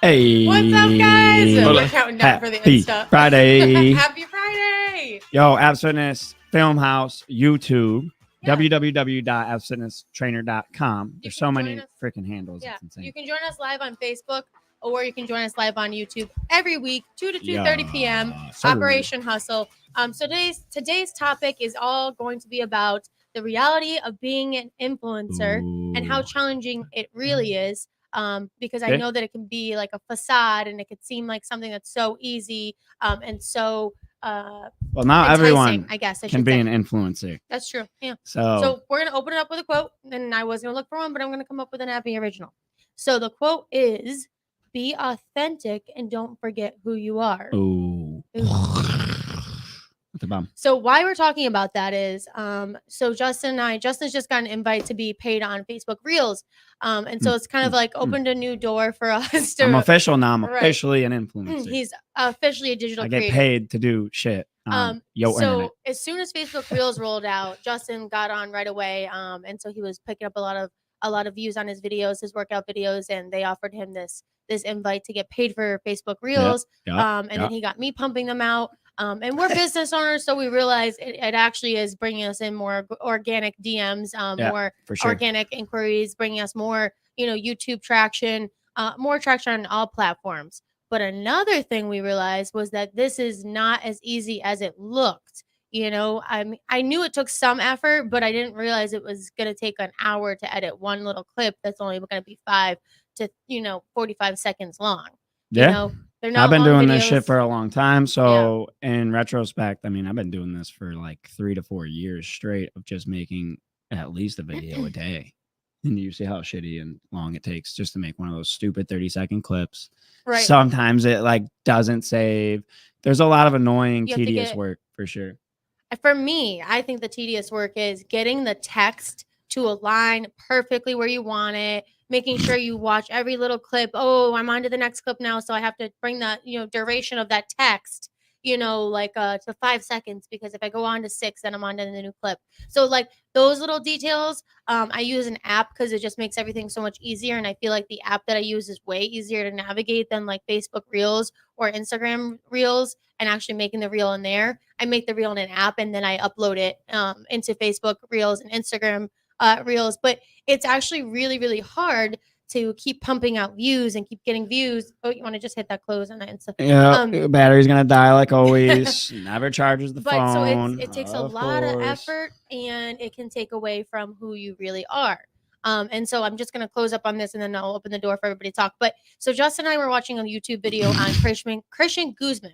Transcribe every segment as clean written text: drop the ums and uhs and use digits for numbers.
Hey. What's up, guys? Hold We're on. counting down for the Happy Insta. Friday. Happy Friday. Yo, Abs Fitness, Film House, YouTube, Yeah. www.absfitnesstrainer.com. There's so can many join us. freaking handles. Yeah, It's insane. you can join us live on Facebook, or you can join us live on YouTube every week, 2 to 2:30 p.m. sir. Operation Hustle. So today's topic is all going to be about the reality of being an influencer and how Ooh. challenging it really is. Because I Okay. know that it can be like a facade, and it could seem like something that's so easy and so Well, now enticing, everyone I guess I can should be say. an influencer. That's true. Yeah. So, So we're gonna open it up with a quote, and I was gonna look for one, but I'm gonna come up with an happy original. So the quote is, "Be authentic and don't forget who you are." ooh. Ooh. What's the bomb? So why we're talking about that is, so Justin's just got an invite to be paid on Facebook Reels, and so it's kind of like opened a new door for us to. I'm official now. I'm Right. officially an influencer. He's officially a digital I get creator. paid to do shit on yo So internet. as soon as Facebook Reels rolled out, Justin got on right away, and so he was picking up a lot of views on his videos, his workout videos, and they offered him this invite to get paid for Facebook Reels. And then he got me pumping them out. And we're business owners, so we realized it actually is bringing us in more organic DMs, more for sure. organic inquiries, bringing us more, YouTube traction, more traction on all platforms. But another thing we realized was that this is not as easy as it looked. I knew it took some effort, but I didn't realize it was going to take an hour to edit one little clip that's only going to be 5 to 45 seconds long. Yeah. They're not I've been long doing videos. this shit for a long time. So in retrospect, I mean, I've been doing this for like 3 to 4 years straight of just making at least a video a day. And you see how shitty and long it takes just to make one of those stupid 30-second clips. Right. Sometimes it like doesn't save. There's a lot of annoying, You have to tedious get- work for sure. For me, I think the tedious work is getting the text to align perfectly where you want it, making sure you watch every little clip. Oh, I'm on to the next clip now, so I have to bring the duration of that text, to 5 seconds, because if I go on to 6, then I'm on to the new clip. So like those little details, I use an app because it just makes everything so much easier, and I feel like the app that I use is way easier to navigate than like Facebook Reels or Instagram Reels, and actually making the reel in there. I make the reel in an app, and then I upload it into Facebook Reels and Instagram Reels. But it's actually really, really hard to keep pumping out views and keep getting views. Oh, you want to just hit that close on that Insta? Yeah, battery's gonna die like always. Never charges the But phone. so it takes a lot of effort, and it can take away from who you really are. And so I'm just going to close up on this, and then I'll open the door for everybody to talk. But so Justin and I were watching a YouTube video on Christian Guzman,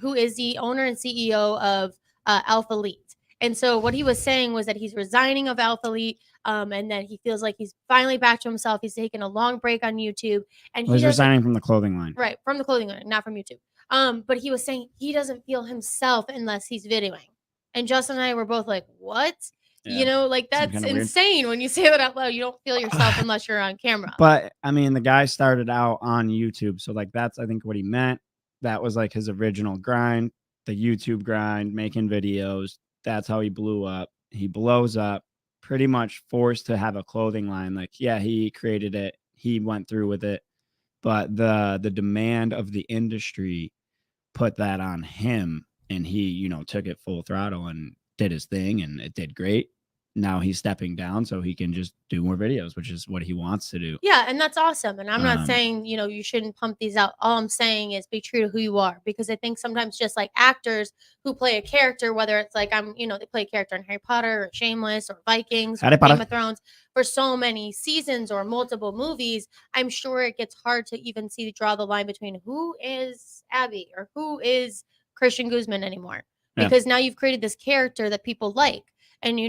who is the owner and CEO of Alpha Elite. And so what he was saying was that he's resigning of Alpha Elite, and that he feels like he's finally back to himself. He's taken a long break on YouTube, and he's resigning from the clothing line. Right, from the clothing line, not from YouTube. But he was saying he doesn't feel himself unless he's videoing. And Justin and I were both like, what? Yeah. That's insane when you say that out loud. You don't feel yourself unless you're on camera. But I mean, the guy started out on YouTube. So like, that's, I think, what he meant. That was like his original grind, the YouTube grind, making videos. That's how he blew up. He blows up, pretty much forced to have a clothing line. Like, yeah, he created it. He went through with it. But the demand of the industry put that on him, and he, took it full throttle and did his thing, and it did great. Now he's stepping down so he can just do more videos, which is what he wants to do. Yeah, and that's awesome. And I'm not saying, you shouldn't pump these out. All I'm saying is be true to who you are, because I think sometimes just like actors who play a character, whether it's like they play a character in Harry Potter or Shameless or Vikings or Game of Thrones for so many seasons or multiple movies, I'm sure it gets hard to even draw the line between who is Abby or who is Christian Guzman anymore. Because now you've created this character that people like. And,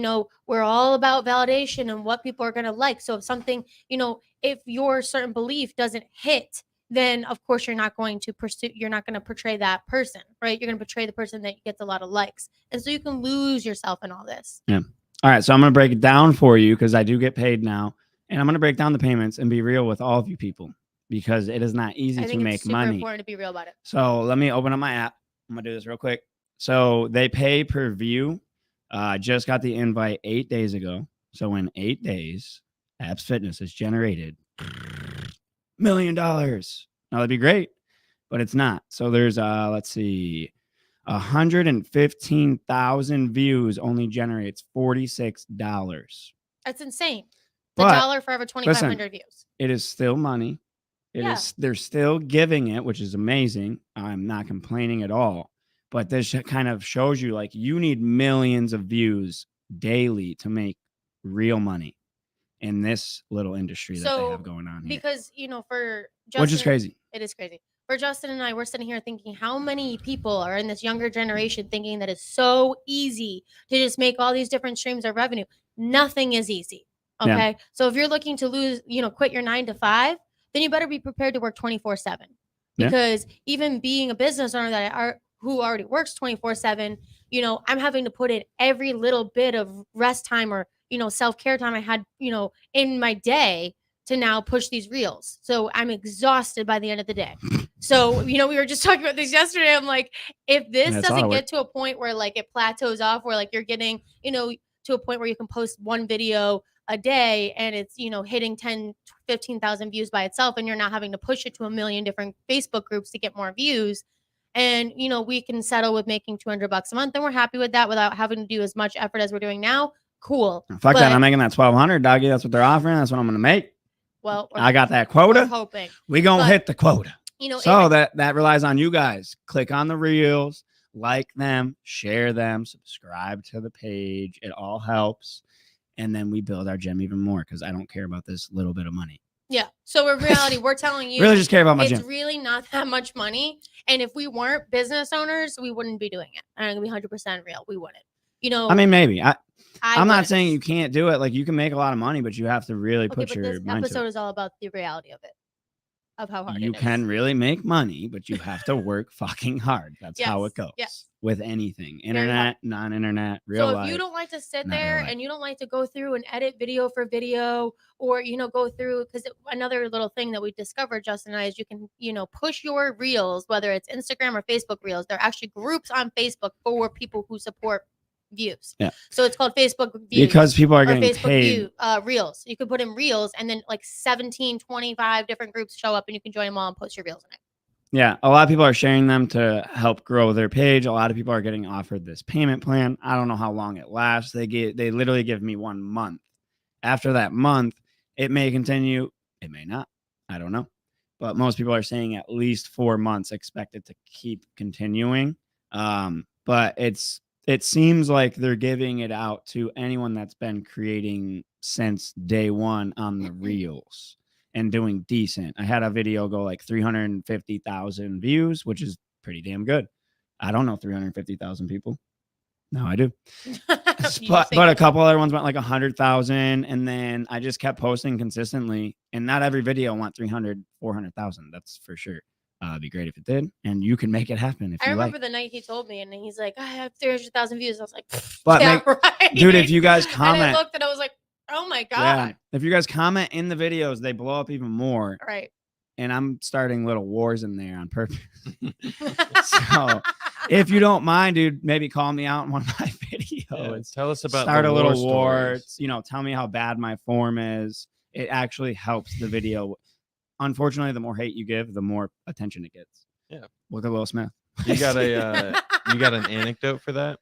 we're all about validation and what people are going to like. So if something, if your certain belief doesn't hit, then of course you're not going to portray that person, right? You're going to portray the person that gets a lot of likes. And so you can lose yourself in all this. Yeah. All right. So I'm going to break it down for you because I do get paid now. And I'm going to break down the payments and be real with all of you people, because it is not easy to make money. It's important to be real about it. So let me open up my app. I'm going to do this real quick. So they pay per view. Just got the invite 8 days ago. So in 8 days, Abs Fitness has generated $1 million Now that'd be great, but it's not. So there's let's see, 115,000 views only generates $46. That's insane. The But dollar for every 2,500 views. it is still money. Yeah. They're still giving it, which is amazing. I'm not complaining at all. But this kind of shows you like you need millions of views daily to make real money in this little industry that they So, have going on here. Because, for Justin, Which is crazy. It is crazy. For Justin and I, we're sitting here thinking how many people are in this younger generation thinking that it's so easy to just make all these different streams of revenue. Nothing is easy. Yeah. Okay. So if you're looking to lose, quit your 9 to 5, then you better be prepared to work 24/7. Yeah. Because even being a business owner who already works 24/7, I'm having to put in every little bit of rest time or, self-care time I had, in my day to now push these reels. So I'm exhausted by the end of the day. So, we were just talking about this yesterday. I'm like, if this doesn't get to a point where like it plateaus off, where like you're getting, to a point where you can post one video a day and it's, hitting 10, 15,000 views by itself, and you're not having to push it to a million different Facebook groups to get more views. And, we can settle with making $200 a month, and we're happy with that without having to do as much effort as we're doing now. Cool. Fuck that. I'm making that $1,200, doggy. That's what they're offering. That's what I'm going to make. Well, I got that quota. We're hoping. We going to hit the quota. So that that relies on you guys. Click on the reels, like them, share them, subscribe to the page. It all helps. And then we build our gym even more because I don't care about this little bit of money. Yeah. So in reality, we're telling you, really just care about my gym. It's really not that much money. And if we weren't business owners, we wouldn't be doing it. I'm going to be 100% real. We wouldn't. I mean, maybe. I'm not wouldn't. saying you can't do it. Like, you can make a lot of money, but you have to really put your this mind to episode it. is all about the reality of it, of how hard you it is. can really make money, but you have to work fucking hard. That's how it goes. Yes. With anything, internet, non-internet, real life. So if you don't like to sit there and you don't like to go through and edit video for video, or go through, because another little thing that we discovered, Justin and I, is you can push your reels, whether it's Instagram or Facebook reels. There are actually groups on Facebook for people who support views. Yeah. So it's called Facebook views, because people are getting Facebook paid. Reels. You could put in reels, and then like 17, 25 different groups show up, and you can join them all and post your reels in it. Yeah, a lot of people are sharing them to help grow their page. A lot of people are getting offered this payment plan. I don't know how long it lasts. They literally give me 1 month. After that month, it may continue. It may not. I don't know. But most people are saying at least 4 months expected to keep continuing. But it seems like they're giving it out to anyone that's been creating since day one on the reels and doing decent. I had a video go like 350,000 views, which is pretty damn good. I don't know 350,000 people. No, I do. but a couple other ones went like 100,000. And then I just kept posting consistently. And not every video went 300, 400,000. That's for sure. It'd be great if it did. And you can make it happen if you like. I remember the night he told me, and he's like, I have 300,000 views. I was like, but yeah, right. Dude, if you guys comment. And I looked and I was like, oh my God. Yeah. If you guys comment in the videos, they blow up even more. Right. And I'm starting little wars in there on purpose. So if you don't mind, dude, maybe call me out in one of my videos. Yeah, tell us about start the a little war. Tell me how bad my form is. It actually helps the video. Unfortunately, the more hate you give, the more attention it gets. Yeah. Look at Will Smith. You got an anecdote for that?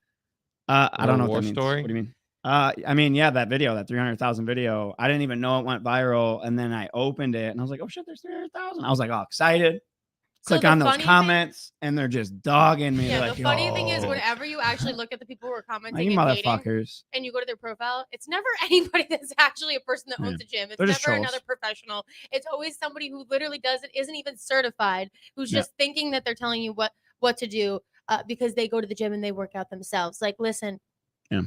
I don't know war what that means. story? What do you mean? I mean, yeah, that video, that 300,000 video, I didn't even know it went viral. And then I opened it and I was like, oh shit, there's 300,000. I was like, all excited. So Click on those comments and they're just dogging me. Yeah, like, the funny thing is, whenever you actually look at the people who are commenting you and hating, motherfuckers, and you go to their profile, it's never anybody that's actually a person that owns a gym. It's never another professional. It's always somebody who literally isn't even certified, who's just thinking that they're telling you what to do because they go to the gym and they work out themselves. Like, listen,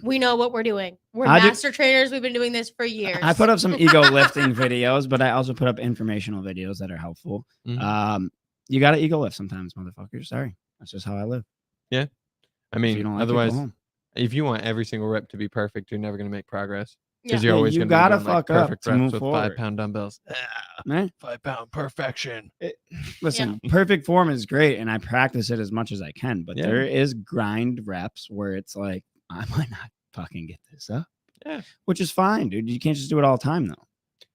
we know what we're doing. We're master trainers. We've been doing this for years. I put up some ego lifting videos, but I also put up informational videos that are helpful. Mm-hmm. You got to ego lift sometimes, motherfuckers. Sorry. That's just how I live. Yeah. I mean, otherwise, if you want every single rep to be perfect, you're never going to make progress. Because you're always going to gotta fuck up perfect to reps move with forward. 5-pound dumbbells. 5-pound perfection. Listen, perfect form is great, and I practice it as much as I can. But there is grind reps where it's like, I might not fucking get this up. Yeah. Which is fine, dude. You can't just do it all the time, though.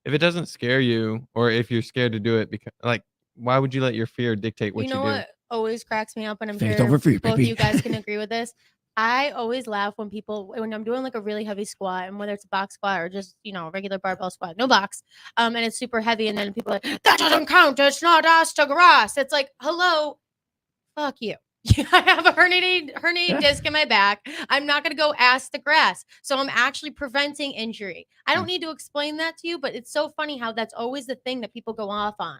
If it doesn't scare you, or if you're scared to do it because, like, why would you let your fear dictate what You you know do? what always cracks me up, and I'm Faith sure over fear, both of baby. you guys can agree with this. I always laugh when I'm doing like a really heavy squat, and whether it's a box squat or just a regular barbell squat, no box, and it's super heavy, and then people are like, that doesn't count. It's not ass to grass. It's like, hello, fuck you. I have a herniated disc in my back. I'm not going to go ass to grass. So I'm actually preventing injury. I don't need to explain that to you, but it's so funny how that's always the thing that people go off on.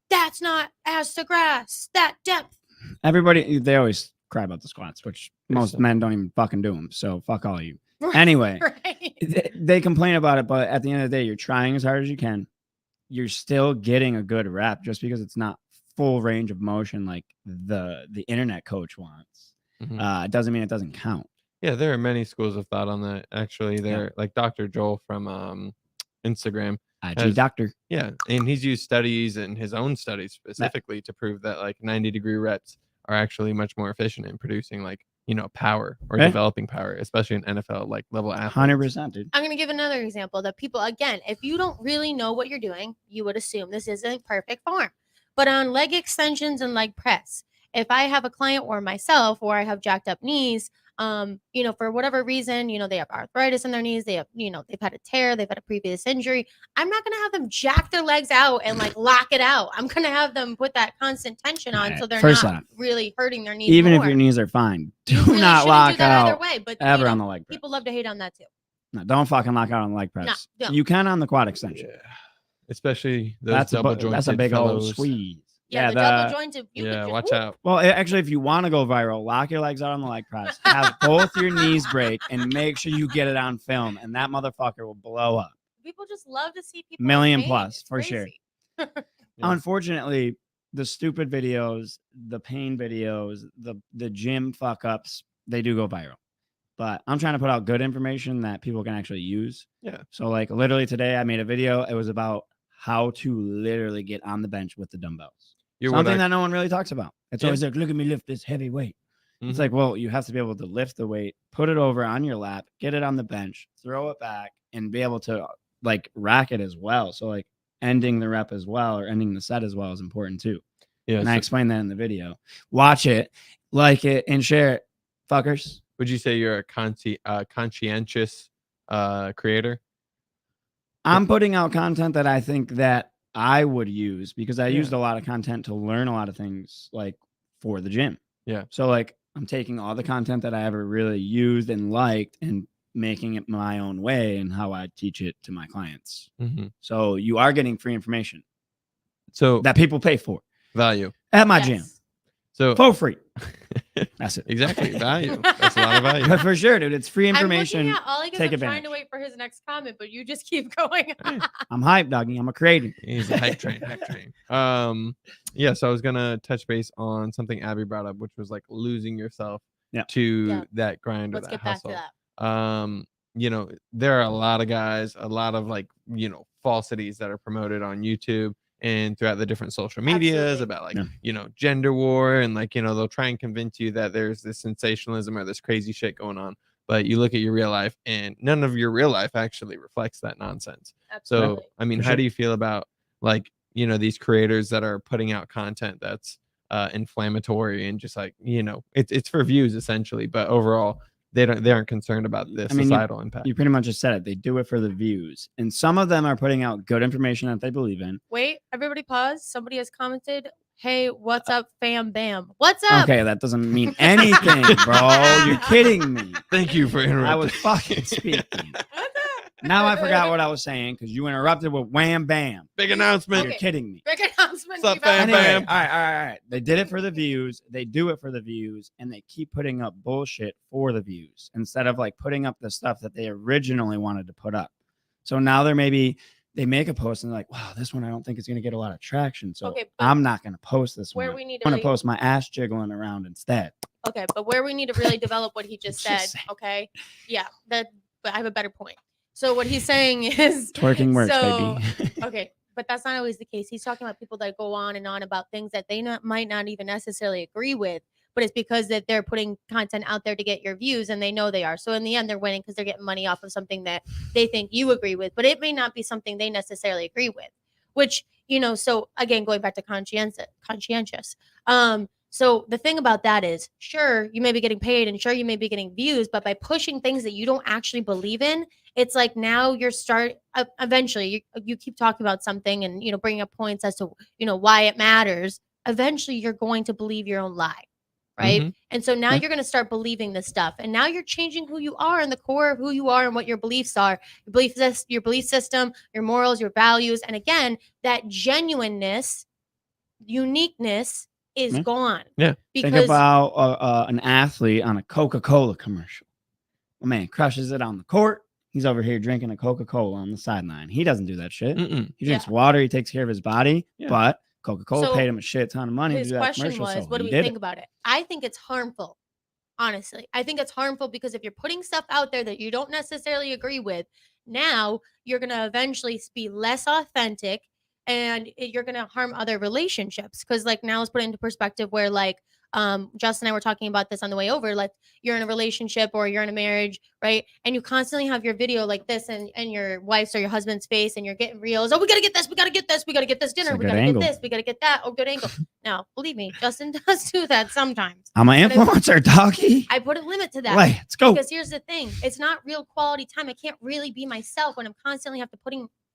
That's not ass to grass. That depth. Everybody, they always cry about the squats, which most men don't even fucking do them. So fuck all you. Anyway, Right. they complain about it, but at the end of the day, you're trying as hard as you can. You're still getting a good rep just because it's not full range of motion like the internet coach wants. It doesn't mean it doesn't count. Yeah, there are many schools of thought on that. Actually, there like Dr. Joel from Instagram. IG doctor. Yeah, and he's used studies and his own studies specifically to prove that like 90-degree reps are actually much more efficient in producing like power or developing power, especially in NFL like level athletes. 100%, dude. I'm going to give another example that people, again, if you don't really know what you're doing, you would assume this isn't perfect form. But on leg extensions and leg press, if I have a client or myself or I have jacked up knees, for whatever reason, they have arthritis in their knees, they have, they've had a tear, they've had a previous injury. I'm not going to have them jack their legs out and like lock it out. I'm going to have them put that constant tension on so they're not really hurting their knees. Even more. if your knees are fine, do really not lock out either way, but ever on the leg press. People love to hate on that too. No, don't fucking lock out on the leg press. No. You can on the quad extension. Yeah. Especially those double jointed. That's a big fellows. old squeeze. Yeah, the double jointed. Yeah, watch out. Well, actually, if you want to go viral, lock your legs out on the leg press, have both your knees break, and make sure you get it on film, and that motherfucker will blow up. People just love to see people. Million in pain. plus, It's for crazy. sure. Unfortunately, the stupid videos, the pain videos, the gym fuck ups, they do go viral. But I'm trying to put out good information that people can actually use. Yeah. So like literally today I made a video. It was about how to literally get on the bench with the dumbbells. Something that no one really talks about. It's always like, look at me lift this heavy weight. It's like, well, you have to be able to lift the weight, put it over on your lap, get it on the bench, throw it back, and be able to like rack it as well. So like ending the rep as well or ending the set as well is important too. Yeah. And I explained that in the video. Watch it, like it, and share it, fuckers. Would you say you're a conscientious creator? I'm putting out content that I think that I would use because I used a lot of content to learn a lot of things like for the gym. Yeah. So like I'm taking all the content that I ever really used and liked and making it my own way and how I teach it to my clients. So you are getting free information. So that people pay for. Value. At my gym. So for free. That's it. Exactly. Value. That's a lot of value. But for sure, dude. It's free information. I'm looking at Ollie because I'm trying to wait for his next comment, but you just keep going. I'm hype, doggy. I'm a creator. He's a hype train. Hype train. Yeah. So I was gonna touch base on something Abby brought up, which was like losing yourself to that grind or that hustle. Back to that. There are a lot of guys, a lot of like, falsities that are promoted on YouTube and throughout the different social medias about like, gender war. And like, they'll try and convince you that there's this sensationalism or this crazy shit going on. But you look at your real life and none of your real life actually reflects that nonsense. Absolutely. So, I mean, how do you feel about like, these creators that are putting out content that's inflammatory and just like, it's for views essentially, but overall, they aren't concerned about the societal impact. You pretty much just said it. They do it for the views. And some of them are putting out good information that they believe in. Wait, everybody pause. Somebody has commented, hey, what's up, fam bam? What's up? Okay, that doesn't mean anything, bro. You're kidding me. Thank you for interrupting. I was fucking speaking. Now I forgot what I was saying because you interrupted with wham bam. Big announcement. You're kidding me. Big announcement. What's up, fam bam? All right. They did it for the views. They do it for the views, and they keep putting up bullshit for the views instead of like putting up the stuff that they originally wanted to put up. So now they make a post and they're like, wow, this one I don't think is going to get a lot of traction. So I'm not going to post this one. I'm going to post my ass jiggling around instead. Okay, but where we need to really develop what he just said. Okay, yeah, but I have a better point. So what he's saying is twerking works, baby. Okay, but that's not always the case. He's talking about people that go on and on about things that they might not even necessarily agree with, but it's because that they're putting content out there to get your views and they know they are. So in the end, they're winning because they're getting money off of something that they think you agree with, but it may not be something they necessarily agree with, which So again, going back to conscientious. So the thing about that is, sure, you may be getting paid and sure, you may be getting views, but by pushing things that you don't actually believe in, it's like now eventually you keep talking about something and, bringing up points as to, why it matters. Eventually you're going to believe your own lie. Right. Mhm. And so now Yeah. you're going to start believing this stuff. And now you're changing who you are and the core of who you are and what your beliefs are, your belief system, your morals, your values. And again, that genuineness, uniqueness is Yeah. gone. Yeah. Think Because about an athlete on a Coca-Cola commercial. My man crushes it on the court. He's over here drinking a Coca-Cola on the sideline. He doesn't do that shit. Mm-mm. He drinks Yeah. water. He takes care of his body. Yeah. But Coca-Cola So paid him a shit ton of money to his do that question commercial. was, So what do he we did think it. about it? I think it's harmful. Honestly, I think it's harmful because if you're putting stuff out there that you don't necessarily agree with, now you're going to eventually be less authentic and you're going to harm other relationships. Because like now let's put it into perspective where like Justin and I were talking about this on the way over, like you're in a relationship or you're in a marriage, right? And you constantly have your video like this and your wife's or your husband's face and you're getting reels. Oh, we got to get this. We got to get this. We got to get this dinner. a We good got to get angle. this. We got to get that. Oh, good angle. Now, believe me, Justin does do that sometimes. I'm an But I- influencer, doggy. I put a limit to that. Let's go. Because here's the thing, it's not real quality time. I can't really be myself when I'm constantly have to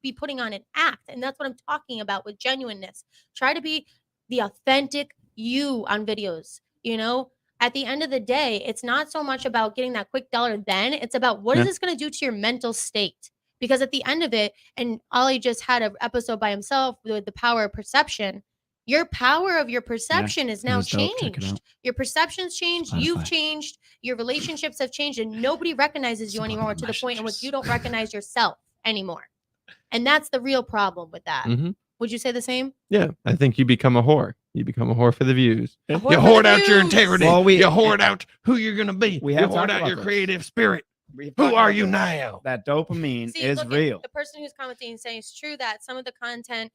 be putting on an act. And that's what I'm talking about with genuineness. Try to be the authentic you on videos. At the end of the day, it's not so much about getting that quick dollar then. It's about what is Yeah. this going to do to your mental state? Because at the end of it, and Ollie just had an episode by himself with the power of perception. Your power of your perception is it now was dope. Check it changed. out. Your perception's changed. You've Spotify. changed. Your relationships have changed, and nobody recognizes you anymore to the point in which Messages. you don't recognize yourself anymore. And that's the real problem with that. Mhm. Would you say the same? Yeah, I think you become a whore. You become a whore for the views. Yeah. A whore You for the hoard out your views. integrity. Well, you hoard out who you're gonna be. We You have hoard talked out about your this. creative spirit. We've Who talked are about you this. now? That dopamine See, is look at real. the person who's commenting saying it's true that some of the content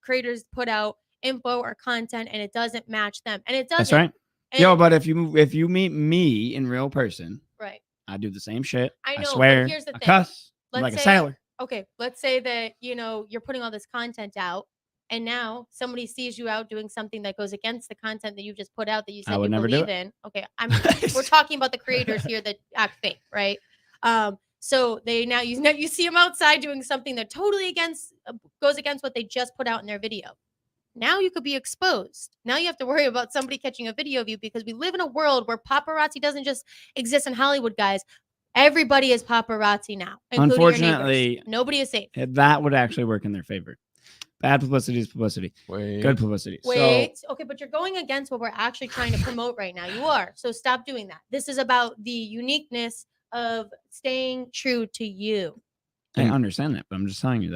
creators put out info or content and it doesn't match them, and it doesn't. That's right. And- Yo, but if you meet me in real person, right. I do the same shit. I know, but swear. here's the I thing. cuss. I'm Let's like a say- sailor. Okay, let's say that you're putting all this content out, and now somebody sees you out doing something that goes against the content that you just put out that you I said would you never do believe it. in. Okay, we're talking about the creators here that act fake, right? So they now you see them outside doing something that totally goes against what they just put out in their video. Now you could be exposed. Now you have to worry about somebody catching a video of you because we live in a world where paparazzi doesn't just exist in Hollywood, guys. Everybody is paparazzi now. including your neighbors. Unfortunately, Nobody is safe. that would actually work in their favor. Bad publicity is publicity. Wait. Good publicity. Wait, okay, but you're going against what we're actually trying to promote right now. You are. So stop doing that. This is about the uniqueness of staying true to you. So I understand that, but I'm just telling you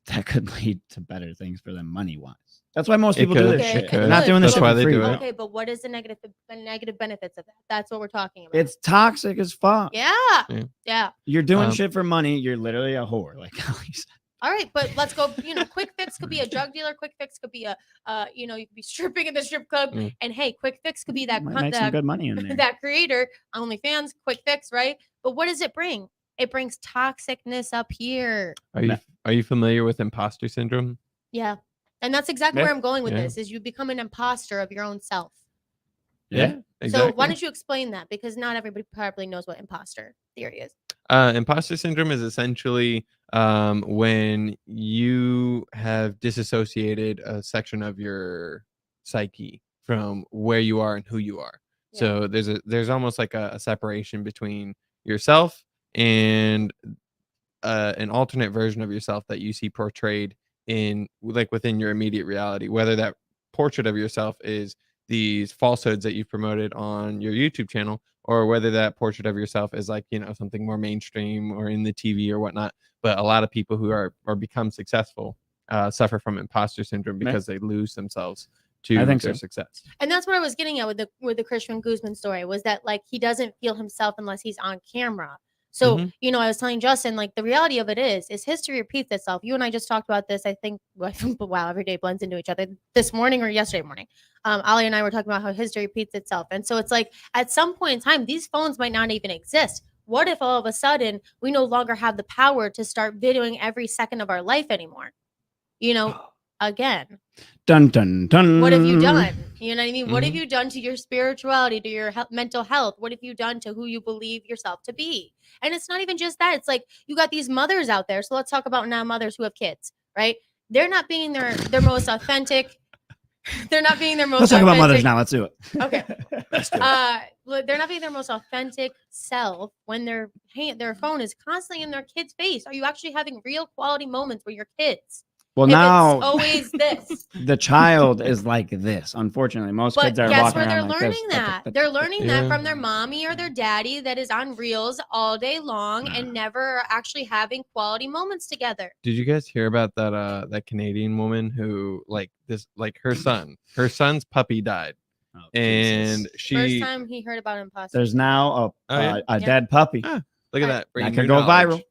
that could lead to better things for them money wise. That's why most It people do could. this Okay, shit. it They're not could. doing this That's shit why for they free. do it. Okay, but what is the negative benefits of that? That's what we're talking about. It's toxic as fuck. yeah. Yeah. Yeah. You're doing Um, shit for money. You're literally a whore, like Ellie said. All right, but let's go. Quick fix could be a drug dealer. Quick fix could be you could be stripping in the strip club. Mm. And hey, quick fix could be that Might make some good money in there. that creator, OnlyFans, quick fix, right? But what does it bring? It brings toxicness up here. Are you familiar with imposter syndrome? Yeah. And that's exactly Yeah. where I'm going with Yeah. this is you become an imposter of your own self. Yeah. Exactly. So why don't you explain that? Because not everybody probably knows what imposter theory is. Imposter syndrome is essentially when you have disassociated a section of your psyche from where you are and who you are. Yeah. So there's almost like a separation between yourself and an alternate version of yourself that you see portrayed within your immediate reality, whether that portrait of yourself is these falsehoods that you've promoted on your YouTube channel, or whether that portrait of yourself is something more mainstream or in the TV or whatnot. But a lot of people who are become successful suffer from imposter syndrome because they lose themselves to I think their so. success. And that's what I was getting at with the Christian Guzman story was that like he doesn't feel himself unless he's on camera. So, Mhm. I was telling Justin, like the reality of it is history repeats itself. You and I just talked about this. I think, wow, every day blends into each other. This morning or yesterday morning, Ali and I were talking about how history repeats itself. And so it's like at some point in time, these phones might not even exist. What if all of a sudden we no longer have the power to start videoing every second of our life anymore? again. Dun dun dun. What have you done? You know what I mean? What have Mhm. you done to your spirituality, to your mental health? What have you done to who you believe yourself to be? And it's not even just that. It's like you got these mothers out there. So let's talk about now mothers who have kids, right? They're not being their most authentic. They're not being their most. Let's talk about mothers authentic- now. Let's do it. Okay. Let's do it. They're not being their most authentic self when their phone is constantly in their kid's face. Are you actually having real quality moments with your kids? Well, If now it's always this. the child is like this. Unfortunately, most But kids are guess walking where they're around like learning this. that? They're learning that Yeah. from their mommy or their daddy that is on reels all day long and never actually having quality moments together. Did you guys hear about that Canadian woman who her son's puppy died, Oh, and Jesus. she First time he heard about imposter. There's now Oh, yeah? a Yeah. dead puppy. Ah, look at that. That bringing could new go knowledge.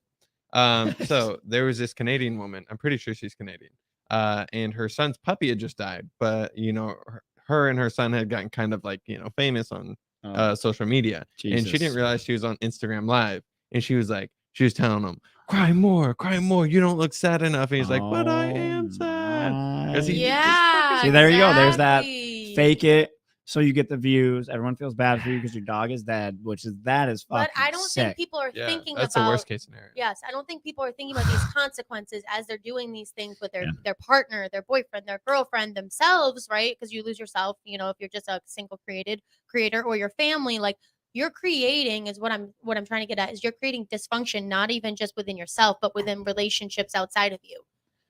viral. So there was this Canadian woman. I'm pretty sure she's Canadian. And her son's puppy had just died, but her and her son had gotten kind of famous on Oh, social media, and she Jesus. didn't realize she was on Instagram Live, and she was telling him, cry more, you don't look sad enough. And he's like, but I am sad. 'Cause he- Yeah. See, there you go. There's that exactly. Fake it so you get the views. Everyone feels bad for you because your dog is dead, that is fucking But I don't sick. think people are Yeah, thinking that's about the worst case scenario. Yes, I don't think people are thinking about these consequences as they're doing these things with Yeah. their partner, their boyfriend, their girlfriend, themselves, right? Because you lose yourself, if you're just a single creator or your family, like you're creating is what I'm trying to get at is you're creating dysfunction, not even just within yourself, but within relationships outside of you.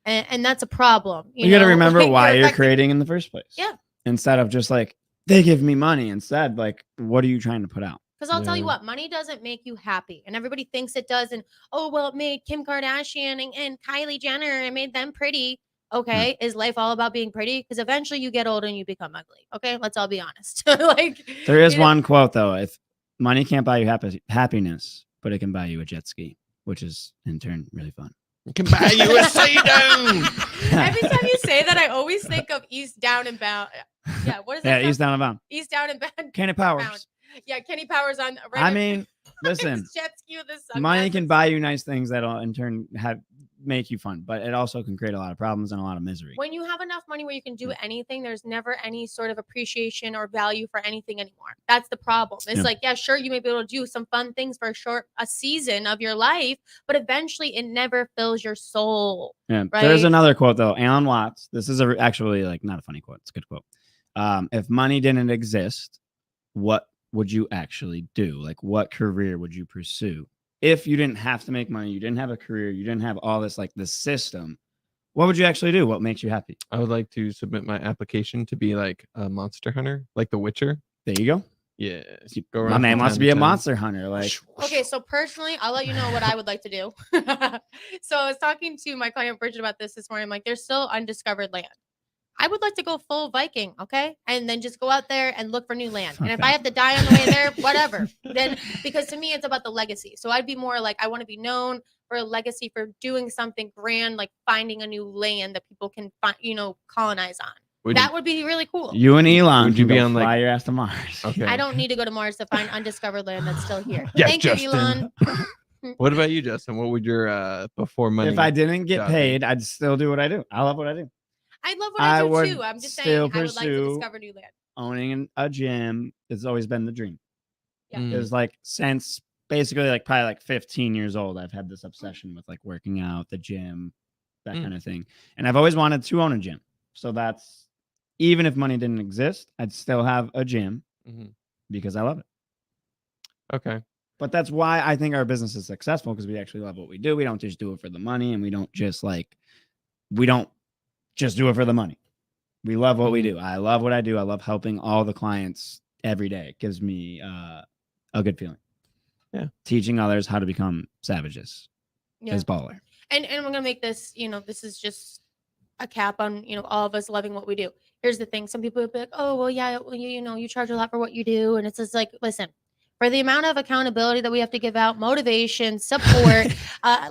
And that's a problem. You got to know? remember Like, why you're affecting- creating in the first place. Yeah. Instead of just like, they give me money. Instead, like, what are you trying to put out? Because I'll tell you Yeah. what, money doesn't make you happy. And everybody thinks it does. And it made Kim Kardashian and Kylie Jenner, it made them pretty. Okay. Is life all about being pretty? Because eventually you get old and you become ugly. Okay. Let's all be honest. There is you know, one quote, though. If money can't buy you happiness, but it can buy you a jet ski, which is in turn really fun. You can buy you a sit-down. Every time you say that, I always think of East Down and Bound. Yeah. What is Yeah, that? East Down and Bound. East Down and Bound. Kenny Powers. Bound. Yeah. Kenny Powers on. Right I in- mean, listen, jet ski with his money can sunglasses. buy you nice things that'll in turn make you fun, but it also can create a lot of problems and a lot of misery. When you have enough money where you can do anything, there's never any sort of appreciation or value for anything anymore. That's the problem. It's Yeah. like, yeah, sure, you may be able to do some fun things for a season of your life, but eventually it never fills your soul. Yeah. There's right? another quote though. Alan Watts. This is actually like not a funny quote. It's a good quote. If money didn't exist, what would you actually do? Like, what career would you pursue? If you didn't have to make money, you didn't have a career, you didn't have all this like this system, what would you actually do? What makes you happy? I would like to submit my application to be like a monster hunter, like The Witcher. There you go. Yeah. My man wants to be a monster hunter. Like, Okay, so personally, I'll let you know what I would like to do. So I was talking to my client Bridget about this morning. I'm like, there's still undiscovered land. I would like to go full Viking, okay? And then just go out there and look for new land. And if Okay. I have to die on the way there, whatever. Then because to me it's about the legacy. So I'd be more like I want to be known for a legacy for doing something grand, like finding a new land that people can find, colonize on. Would That would be really cool. you and Elon, Would you can be go on, like- fly your ass to Mars? Okay. I don't need to go to Mars to find undiscovered land that's still here. Yeah, Thank you, Justin. Elon. What about you, Justin? What would your before money? If I didn't get job be? paid, I'd still do what I do. I love what I do. I love what I I do would too. I'm just saying still I would like to pursue- discover new land. Owning a gym has always been the dream. Yeah. Mm. It was like since basically like probably like 15 years old, I've had this obsession with like working out, the gym, that Mm. kind of thing. And I've always wanted to own a gym. So that's even if money didn't exist, I'd still have a gym Mhm. because I love it. Okay. But that's why I think our business is successful because we actually love what we do. We don't just do it for the money and we don't just do it for the money. We love what we do. I love what I do. I love helping all the clients every day. It gives me a good feeling. Yeah. Teaching others how to become savages Yeah. is baller. And I'm gonna make this, this is just a cap on, all of us loving what we do. Here's the thing. Some people will be like, oh, well, yeah, well, you charge a lot for what you do. And it's just like, listen, for the amount of accountability that we have to give out, motivation, support,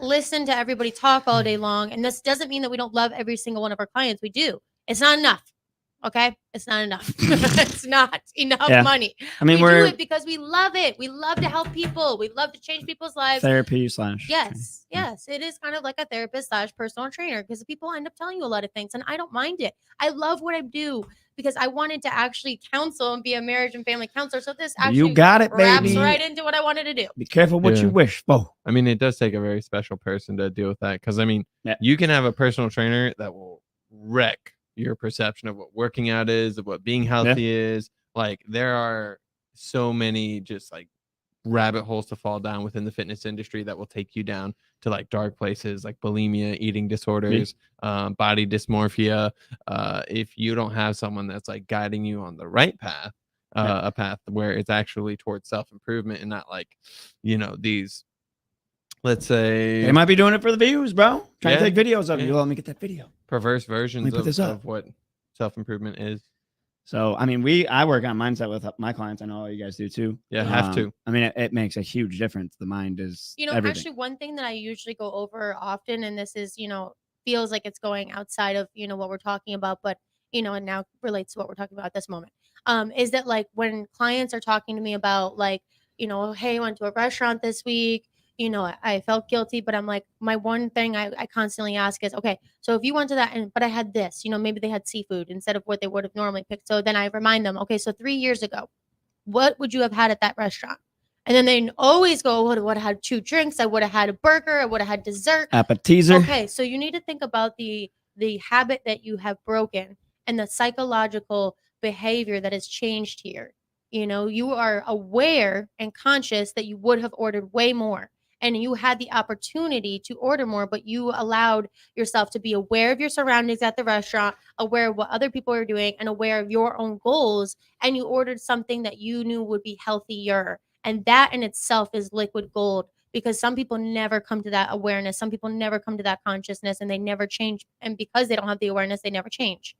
listen to everybody talk all day long. And this doesn't mean that we don't love every single one of our clients. We do. It's not enough. Okay, it's not enough. It's not enough Yeah. money. I mean, we we're do it because we love it. We love to help people. We love to change people's lives. therapy / Yes, yes, it is kind of like a therapist / personal trainer because people end up telling you a lot of things, and I don't mind it. I love what I do because I wanted to actually counsel and be a marriage and family counselor. So this actually You got it, wraps baby. right into what I wanted to do. Be careful what you Yeah. wish for. I mean, it does take a very special person to deal with that. Because I mean, Yeah. you can have a personal trainer that will wreck your perception of what working out is, of what being healthy is. Like there are so many just like rabbit holes to fall down within the fitness industry that will take you down to like dark places like bulimia, eating disorders, body dysmorphia. If you don't have someone that's like guiding you on the right path, a path where it's actually towards self-improvement and not like, you know, these, let's say, They might be doing it for the views, bro. Trying to Yeah. take videos of Yeah. you. Let me get that video. perverse versions put this up. of what self-improvement is. So, I mean, I work on mindset with my clients. I know you guys do too. Yeah, have to. I mean, it makes a huge difference. The mind is, You know, everything. actually, one thing that I usually go over often, and this is, feels like it's going outside of, what we're talking about, but, and now relates to what we're talking about at this moment, is that like when clients are talking to me about like, hey, I went to a restaurant this week, I felt guilty, but I'm like, my one thing I constantly ask is, okay, so if you went to that, but I had this, maybe they had seafood instead of what they would have normally picked. So then I remind them, okay, so 3 years ago, what would you have had at that restaurant? And then they always go, I would have had 2 drinks. I would have had a burger. I would have had dessert. Appetizer. Okay, so you need to think about the habit that you have broken and the psychological behavior that has changed here. You are aware and conscious that you would have ordered way more. And you had the opportunity to order more, but you allowed yourself to be aware of your surroundings at the restaurant, aware of what other people are doing, and aware of your own goals. And you ordered something that you knew would be healthier. And that in itself is liquid gold, because some people never come to that awareness. Some people never come to that consciousness, and they never change. And because they don't have the awareness, they never change.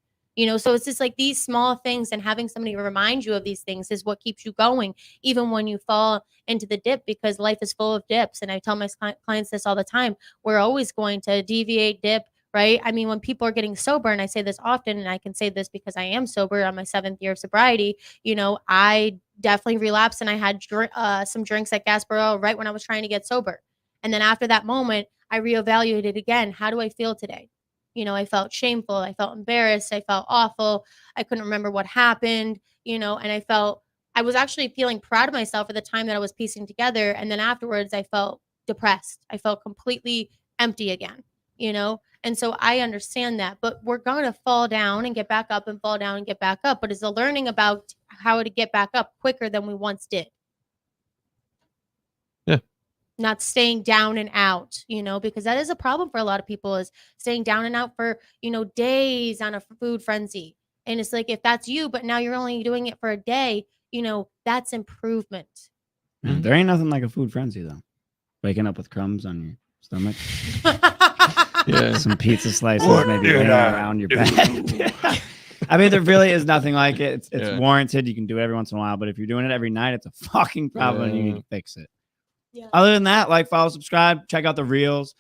So it's just like these small things, and having somebody remind you of these things is what keeps you going, even when you fall into the dip, because life is full of dips. And I tell my clients this all the time. We're always going to deviate, dip, right? I mean, when people are getting sober, and I say this often, and I can say this because I am sober on my 7th year of sobriety, I definitely relapsed, and I had some drinks at Gasparilla right when I was trying to get sober. And then after that moment, I reevaluated again. How do I feel today? I felt shameful. I felt embarrassed. I felt awful. I couldn't remember what happened, and I was actually feeling proud of myself for the time that I was piecing together. And then afterwards, I felt depressed. I felt completely empty again, And so I understand that, but we're going to fall down and get back up, and fall down and get back up. But it's a learning about how to get back up quicker than we once did. Not staying down and out, because that is a problem for a lot of people, is staying down and out for, days on a food frenzy. And it's like, if that's you, but now you're only doing it for a day, that's improvement. Man, there ain't nothing like a food frenzy, though. Waking up with crumbs on your stomach. Yeah. Some pizza slices maybe laying around your bed. I mean, there really is nothing like it. It's warranted. You can do it every once in a while. But if you're doing it every night, it's a fucking problem, and you need to fix it. Yeah. Other than that, like, follow, subscribe, check out the reels,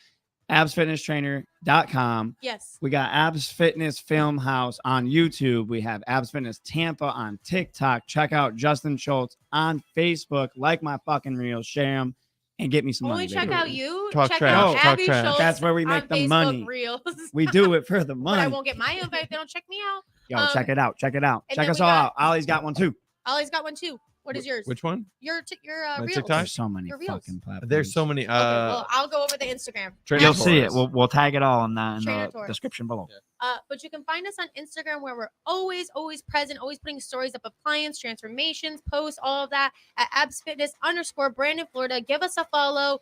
absfitnesstrainer.com. Yes. We got Abs Fitness Film House on YouTube. We have Abs Fitness Tampa on TikTok. Check out Justin Schultz on Facebook. Like my fucking reels, share them, and get me some Only money. check baby. out you. Talk check trash. out Talk Abby trash. Schultz That's where we make on the Facebook money. Reels. We do it for the But I money. won't get my invite if they don't check me out. Yo, check it out. Check it out. and Check then us we all got- out. Ollie's got one too. Ollie's got one too. What is yours? Which one? Your My reels. TikTok? There's so many Your reels. fucking platforms. There's so many. Okay, well, I'll go over the Instagram. Trainer You'll Taurus. see it. We'll tag it all in the Trainer Taurus. description below. But you can find us on Instagram, where we're always present, always putting stories up of clients, transformations, posts, all of that at absfitness_Brandon, Florida. Give us a follow,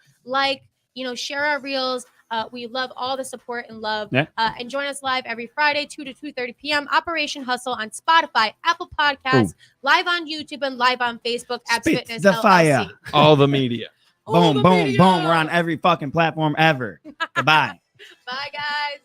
share our reels. We love all the support and love. Yeah. And join us live every Friday, 2 to 2:30 p.m. Operation Hustle on Spotify, Apple Podcasts, live on YouTube, and live on Facebook. Abs Spit Fitness the LLC. fire. All the media. All Boom, the boom, media. boom. We're on every fucking platform ever. Goodbye. Bye, guys.